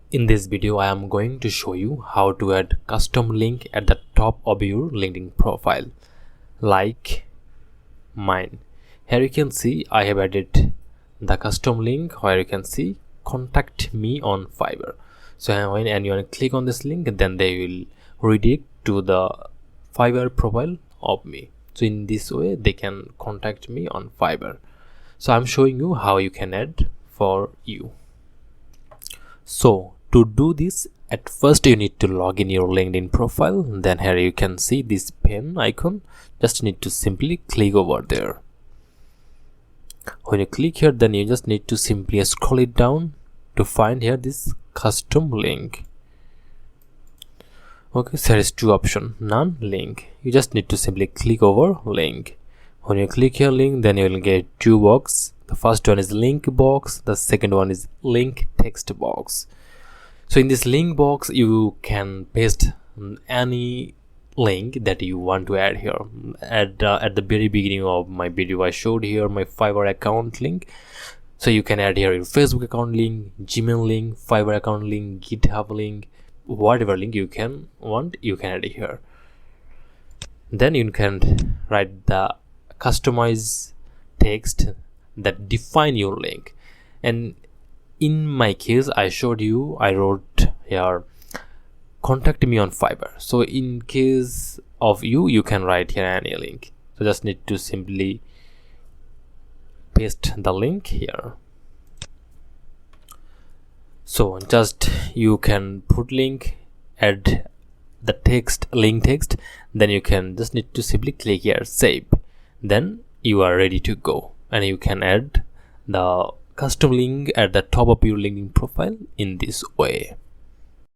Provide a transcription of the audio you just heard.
In this video, I am going to show you how to add custom link at the top of your LinkedIn profile, like mine. Here you can see I have added the custom link where you can see contact me on Fiverr. So when anyone click on this link, then they will redirect to the Fiverr profile of me. So in this way, they can contact me on Fiverr. So I'm showing you how you can add for you. So to do this, at first you need to log in your LinkedIn profile. Then here you can see this pen icon. Just need to simply click over there. When you click here, then you just need to simply scroll it down to find here this custom link. Okay, so there is two options, none, link. You just need to simply click over link. When you click here link, then you will get two boxes. The first one is link box, the second one is link text box. So in this link box, you can paste any link that you want to add here. At the very beginning of my video, I showed here my Fiverr account link. So you can add here your Facebook account link, Gmail link, Fiverr account link, GitHub link, whatever link you can add it here. Then you can write the customize text that define your link. And in my case, I wrote here contact me on Fiverr. So in case of you can write here any link. So just need to simply paste the link here. So just you can put link, add the text, link text, then you can just need to simply click here save. Then you are ready to go, and you can add the custom link at the top of your LinkedIn profile in this way.